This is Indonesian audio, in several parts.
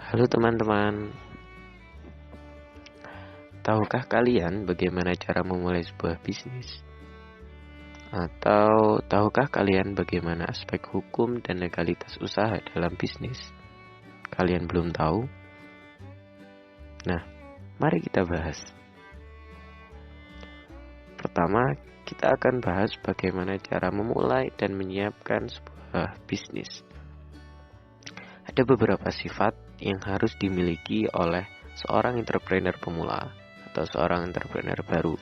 Halo teman-teman, tahukah kalian bagaimana cara memulai sebuah bisnis? Atau tahukah kalian bagaimana aspek hukum dan legalitas usaha dalam bisnis? Kalian belum tahu? Nah, mari kita bahas. Pertama, kita akan bahas bagaimana cara memulai dan menyiapkan sebuah bisnis. Ada beberapa sifat yang harus dimiliki oleh seorang entrepreneur pemula atau seorang entrepreneur baru.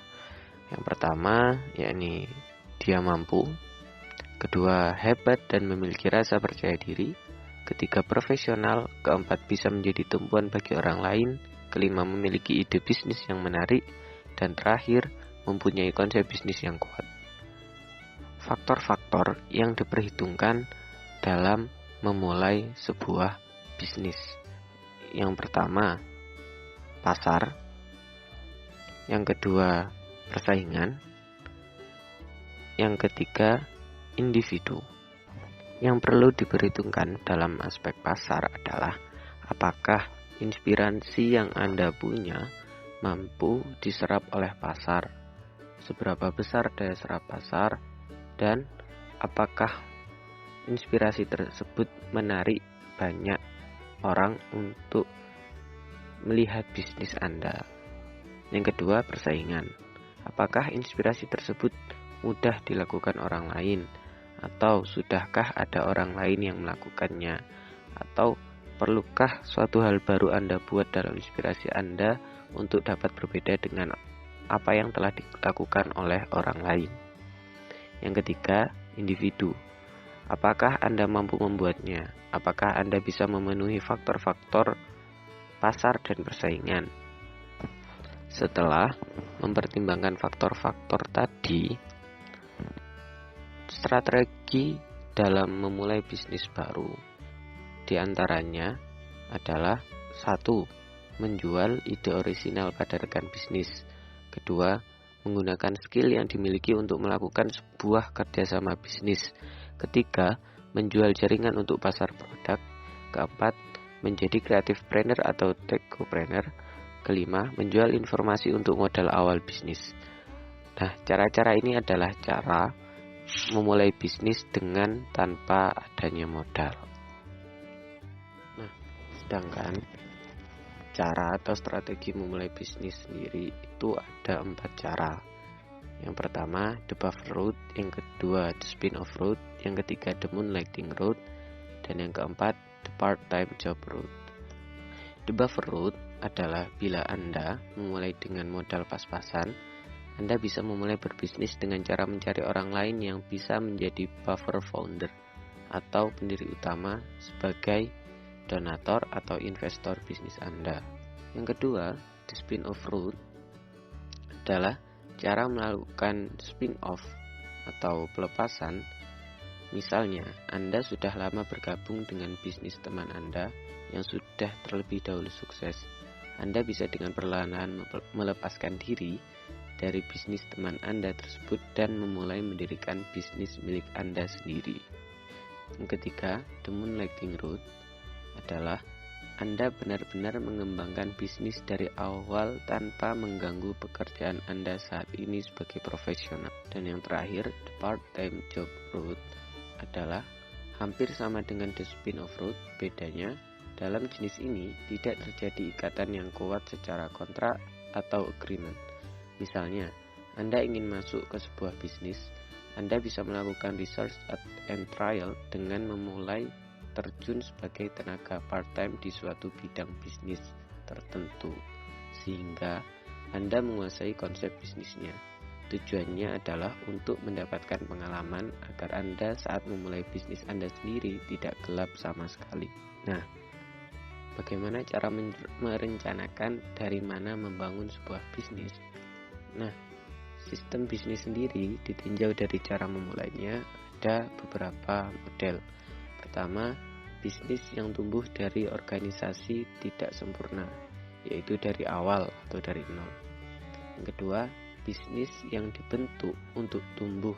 Yang pertama, yakni dia mampu. Kedua, hebat dan memiliki rasa percaya diri. Ketiga, profesional. Keempat, bisa menjadi tumpuan bagi orang lain. Kelima, memiliki ide bisnis yang menarik. Dan terakhir, mempunyai konsep bisnis yang kuat. Faktor-faktor yang diperhitungkan dalam memulai sebuah bisnis. Yang pertama, pasar. Yang kedua, persaingan. Yang ketiga, individu. Yang perlu diperhitungkan dalam aspek pasar adalah apakah inspirasi yang Anda punya mampu diserap oleh pasar, seberapa besar daya serap pasar, dan apakah inspirasi tersebut menarik banyak orang untuk melihat bisnis Anda. Yang kedua, persaingan. Apakah inspirasi tersebut mudah dilakukan orang lain, atau sudahkah ada orang lain yang melakukannya, atau perlukah suatu hal baru Anda buat dalam inspirasi Anda untuk dapat berbeda dengan apa yang telah dilakukan oleh orang lain. Yang ketiga, individu. Apakah Anda mampu membuatnya? Apakah Anda bisa memenuhi faktor-faktor pasar dan persaingan? Setelah mempertimbangkan faktor-faktor tadi, strategi dalam memulai bisnis baru di antaranya adalah 1. Menjual ide orisinal pada rekan bisnis. Kedua, menggunakan skill yang dimiliki untuk melakukan sebuah kerjasama bisnis. Ketiga, menjual jaringan untuk pasar produk. Keempat, menjadi creative planner atau techopreneur. Kelima, menjual informasi untuk modal awal bisnis. Nah, cara-cara ini adalah cara memulai bisnis dengan tanpa adanya modal. Nah, sedangkan cara atau strategi memulai bisnis sendiri itu ada 4 cara. Yang pertama, the buffer route. Yang kedua, the spin-off route. Yang ketiga, the moonlighting route. Dan yang keempat, the part-time job route. The buffer route adalah bila Anda memulai dengan modal pas-pasan, Anda bisa memulai berbisnis dengan cara mencari orang lain yang bisa menjadi buffer founder atau pendiri utama sebagai donator atau investor bisnis Anda. Yang kedua, the spin-off route adalah cara melakukan spin-off atau pelepasan. Misalnya, Anda sudah lama bergabung dengan bisnis teman Anda yang sudah terlebih dahulu sukses. Anda bisa dengan perlahan-lahan melepaskan diri dari bisnis teman Anda tersebut dan memulai mendirikan bisnis milik Anda sendiri. Yang ketiga, the moonlighting route adalah Anda benar-benar mengembangkan bisnis dari awal tanpa mengganggu pekerjaan Anda saat ini sebagai profesional. Dan yang terakhir, the part-time job route adalah hampir sama dengan the spin-off route. Bedanya, dalam jenis ini tidak terjadi ikatan yang kuat secara kontrak atau agreement. Misalnya, Anda ingin masuk ke sebuah bisnis, Anda bisa melakukan research and trial dengan memulai terjun sebagai tenaga part-time di suatu bidang bisnis tertentu, sehingga Anda menguasai konsep bisnisnya. Tujuannya adalah untuk mendapatkan pengalaman agar Anda saat memulai bisnis Anda sendiri tidak gelap sama sekali. Nah, bagaimana cara merencanakan dari mana membangun sebuah bisnis? Nah, sistem bisnis sendiri ditinjau dari cara memulainya ada beberapa model. Pertama, bisnis yang tumbuh dari organisasi tidak sempurna, yaitu dari awal atau dari nol. Yang kedua, bisnis yang dibentuk untuk tumbuh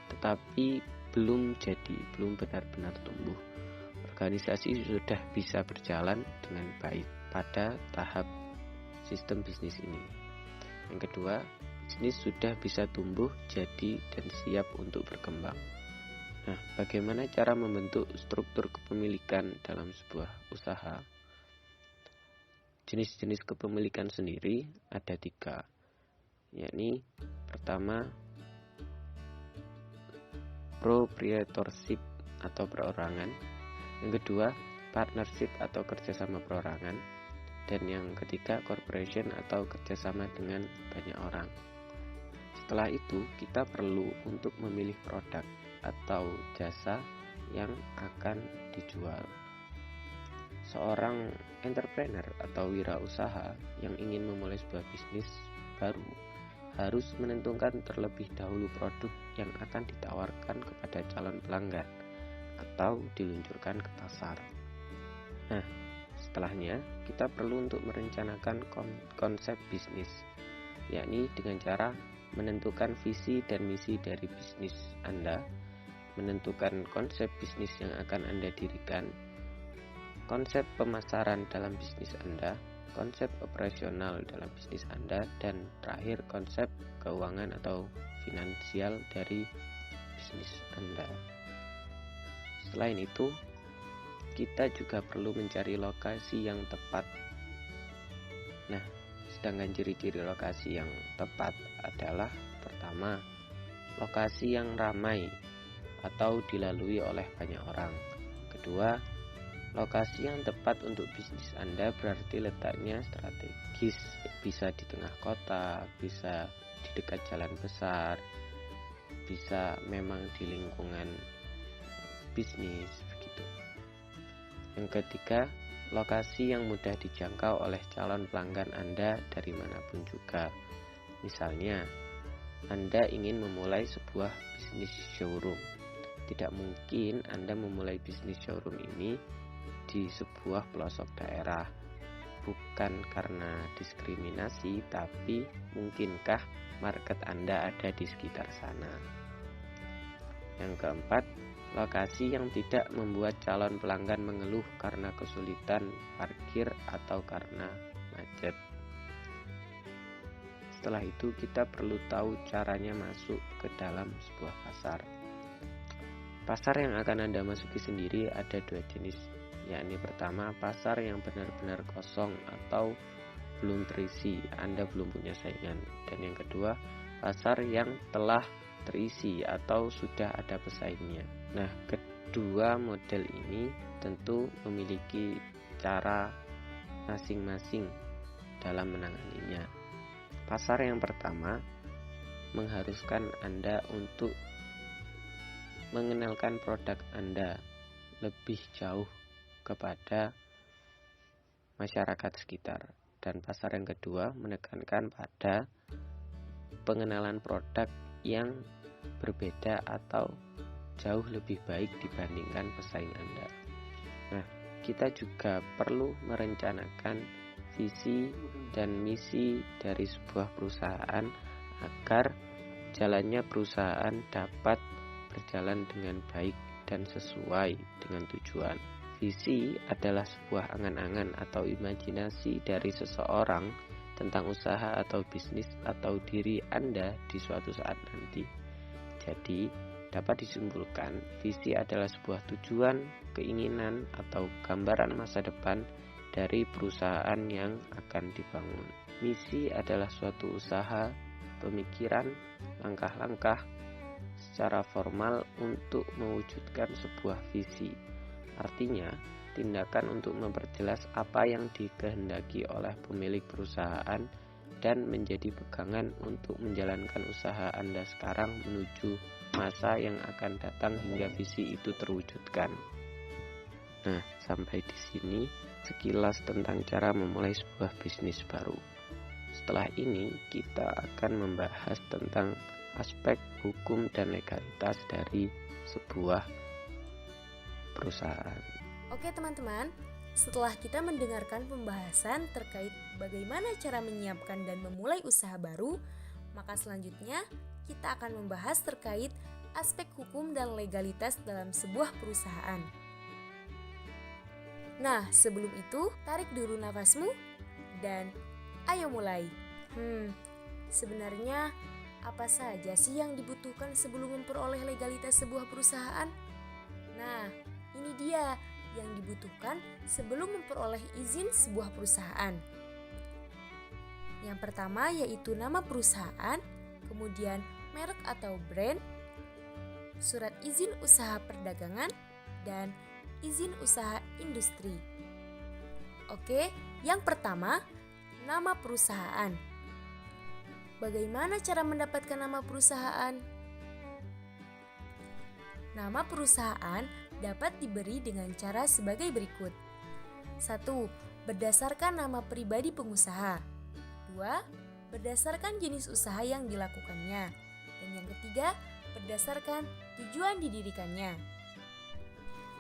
tetapi belum benar-benar tumbuh. organisasi sudah bisa berjalan dengan baik pada tahap sistem bisnis ini. Yang kedua, bisnis sudah bisa tumbuh, jadi, dan siap untuk berkembang. Nah, bagaimana cara membentuk struktur kepemilikan dalam sebuah usaha? Jenis-jenis kepemilikan sendiri ada 3, yakni pertama, proprietorship atau perorangan, yang kedua, partnership atau kerjasama perorangan, dan yang ketiga, corporation atau kerjasama dengan banyak orang. Setelah itu, kita perlu untuk memilih produk atau jasa yang akan dijual. Seorang entrepreneur atau wirausaha yang ingin memulai sebuah bisnis baru harus menentukan terlebih dahulu produk yang akan ditawarkan kepada calon pelanggan atau diluncurkan ke pasar. Nah, setelahnya kita perlu untuk merencanakan konsep bisnis, yakni dengan cara menentukan visi dan misi dari bisnis Anda, menentukan konsep bisnis yang akan Anda dirikan, konsep pemasaran dalam bisnis Anda, konsep operasional dalam bisnis Anda, dan terakhir konsep keuangan atau finansial dari bisnis Anda. Selain itu, kita juga perlu mencari lokasi yang tepat. Nah, sedangkan ciri-ciri lokasi yang tepat adalah pertama, lokasi yang ramai atau dilalui oleh banyak orang. Kedua, lokasi yang tepat untuk bisnis Anda berarti letaknya strategis, bisa di tengah kota, bisa di dekat jalan besar, bisa memang di lingkungan bisnis begitu. Yang ketiga, lokasi yang mudah dijangkau oleh calon pelanggan Anda dari manapun juga. Misalnya, Anda ingin memulai sebuah bisnis showroom. Tidak mungkin Anda memulai bisnis showroom ini di sebuah pelosok daerah. Bukan karena diskriminasi, tapi mungkinkah market Anda ada di sekitar sana. Yang keempat, lokasi yang tidak membuat calon pelanggan mengeluh karena kesulitan parkir atau karena macet. Setelah itu kita perlu tahu caranya masuk ke dalam sebuah pasar. Pasar yang akan Anda masuki sendiri ada 2 jenis, yakni pertama, pasar yang benar-benar kosong atau belum terisi, Anda belum punya saingan. Dan yang kedua, pasar yang telah terisi atau sudah ada pesaingnya. Nah, kedua model ini tentu memiliki cara masing-masing dalam menanganinya. Pasar yang pertama mengharuskan Anda untuk mengenalkan produk Anda lebih jauh kepada masyarakat sekitar. Dan pasar yang kedua menekankan pada pengenalan produk yang berbeda atau jauh lebih baik dibandingkan pesaing Anda. Nah, kita juga perlu merencanakan visi dan misi dari sebuah perusahaan agar jalannya perusahaan dapat berjalan dengan baik dan sesuai dengan tujuan. Visi adalah sebuah angan-angan atau imajinasi dari seseorang tentang usaha atau bisnis atau diri Anda di suatu saat nanti. Jadi, dapat disimpulkan, visi adalah sebuah tujuan, keinginan, atau gambaran masa depan dari perusahaan yang akan dibangun. Misi adalah suatu usaha, pemikiran, langkah-langkah secara formal untuk mewujudkan sebuah visi. Artinya, tindakan untuk memperjelas apa yang dikehendaki oleh pemilik perusahaan dan menjadi pegangan untuk menjalankan usaha Anda sekarang menuju masa yang akan datang hingga visi itu terwujudkan. Nah, sampai di sini sekilas tentang cara memulai sebuah bisnis baru. Setelah ini, kita akan membahas tentang aspek hukum dan legalitas dari sebuah perusahaan. Oke teman-teman, setelah kita mendengarkan pembahasan terkait bagaimana cara menyiapkan dan memulai usaha baru, maka selanjutnya kita akan membahas terkait aspek hukum dan legalitas dalam sebuah perusahaan. Nah, sebelum itu, tarik dulu nafasmu dan ayo mulai. Sebenarnya apa saja sih yang dibutuhkan sebelum memperoleh legalitas sebuah perusahaan? Nah, ini dia yang dibutuhkan sebelum memperoleh izin sebuah perusahaan. Yang pertama yaitu nama perusahaan, kemudian merek atau brand, surat izin usaha perdagangan, dan izin usaha industri. Oke, yang pertama, nama perusahaan. Bagaimana cara mendapatkan nama perusahaan? Nama perusahaan dapat diberi dengan cara sebagai berikut. 1. Berdasarkan nama pribadi pengusaha. 2. Berdasarkan jenis usaha yang dilakukannya. Dan yang ketiga, berdasarkan tujuan didirikannya.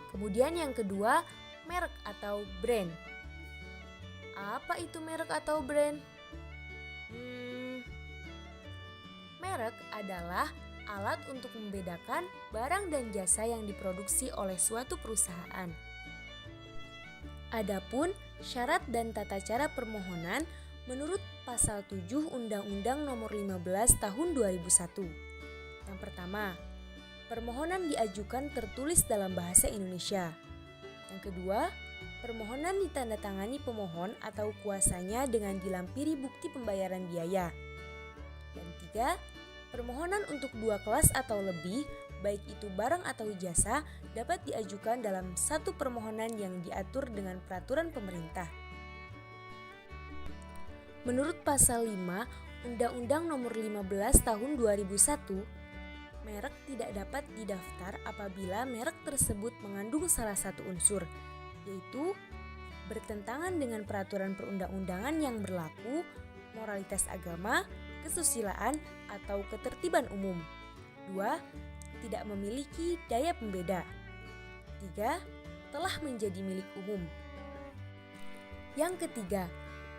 Kemudian yang kedua, merek atau brand. Apa itu merek atau brand? Merek adalah alat untuk membedakan barang dan jasa yang diproduksi oleh suatu perusahaan. Adapun syarat dan tata cara permohonan menurut pasal 7 Undang-Undang Nomor 15 Tahun 2001. Yang pertama, permohonan diajukan tertulis dalam bahasa Indonesia. Yang kedua, permohonan ditandatangani pemohon atau kuasanya dengan dilampiri bukti pembayaran biaya. Dan 3, permohonan untuk 2 kelas atau lebih, baik itu barang atau jasa, dapat diajukan dalam satu permohonan yang diatur dengan peraturan pemerintah. Menurut pasal 5 Undang-Undang Nomor 15 Tahun 2001, merek tidak dapat didaftar apabila merek tersebut mengandung salah satu unsur, yaitu bertentangan dengan peraturan perundang-undangan yang berlaku, moralitas agama, kesusilaan, atau ketertiban umum. 2. Tidak memiliki daya pembeda. 3. Telah menjadi milik umum. Yang ketiga,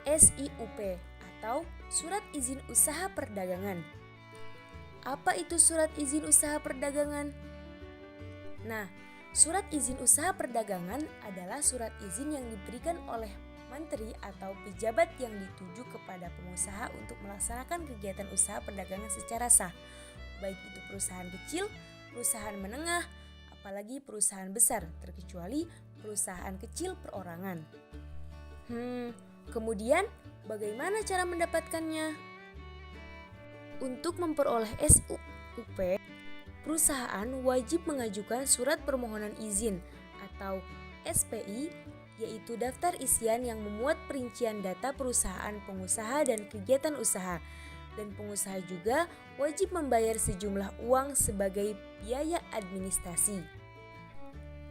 SIUP atau Surat Izin Usaha Perdagangan. Apa itu surat izin usaha perdagangan? Nah, surat izin usaha perdagangan adalah surat izin yang diberikan oleh menteri atau pejabat yang dituju kepada pengusaha untuk melaksanakan kegiatan usaha perdagangan secara sah, baik itu perusahaan kecil, perusahaan menengah, apalagi perusahaan besar, terkecuali perusahaan kecil perorangan. Kemudian bagaimana cara mendapatkannya? Untuk memperoleh SIUP, perusahaan wajib mengajukan surat permohonan izin atau SPI, yaitu daftar isian yang memuat perincian data perusahaan pengusaha dan kegiatan usaha. Dan pengusaha juga wajib membayar sejumlah uang sebagai biaya administrasi.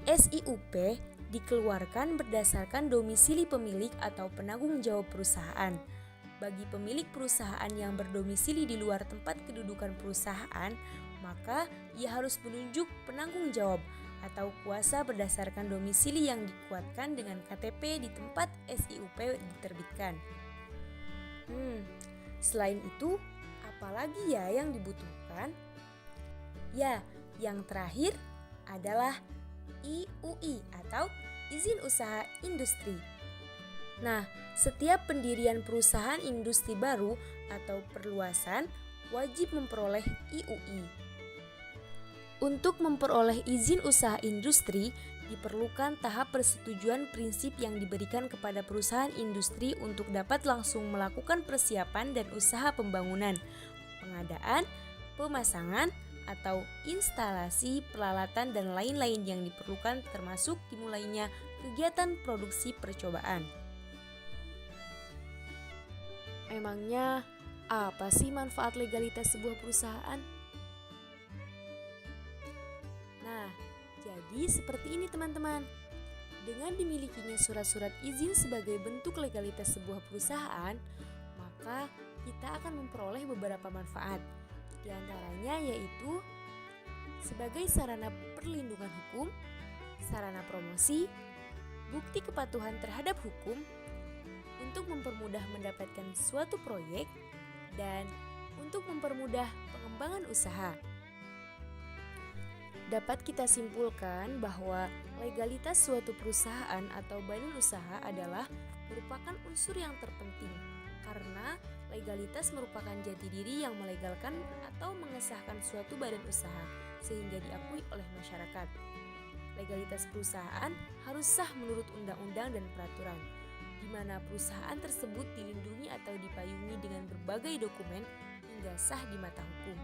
SIUP dikeluarkan berdasarkan domisili pemilik atau penanggung jawab perusahaan. Bagi pemilik perusahaan yang berdomisili di luar tempat kedudukan perusahaan, maka ia harus menunjuk penanggung jawab atau kuasa berdasarkan domisili yang dikuatkan dengan KTP di tempat SIUP diterbitkan. Selain itu, apalagi ya yang dibutuhkan? Ya, yang terakhir adalah IUI atau Izin Usaha Industri. Nah, setiap pendirian perusahaan industri baru atau perluasan wajib memperoleh IUI. Untuk memperoleh izin usaha industri, diperlukan tahap persetujuan prinsip yang diberikan kepada perusahaan industri untuk dapat langsung melakukan persiapan dan usaha pembangunan, pengadaan, pemasangan, atau instalasi, peralatan, dan lain-lain yang diperlukan termasuk dimulainya kegiatan produksi percobaan. Emangnya apa sih manfaat legalitas sebuah perusahaan? Nah, jadi seperti ini teman-teman. Dengan dimilikinya surat-surat izin sebagai bentuk legalitas sebuah perusahaan, maka kita akan memperoleh beberapa manfaat. Di antaranya yaitu sebagai sarana perlindungan hukum, sarana promosi, bukti kepatuhan terhadap hukum, untuk mempermudah mendapatkan suatu proyek, dan untuk mempermudah pengembangan usaha. Dapat kita simpulkan bahwa legalitas suatu perusahaan atau badan usaha adalah merupakan unsur yang terpenting karena legalitas merupakan jati diri yang melegalkan atau mengesahkan suatu badan usaha sehingga diakui oleh masyarakat. Legalitas perusahaan harus sah menurut undang-undang dan peraturan, di mana perusahaan tersebut dilindungi atau dipayungi dengan berbagai dokumen hingga sah di mata hukum.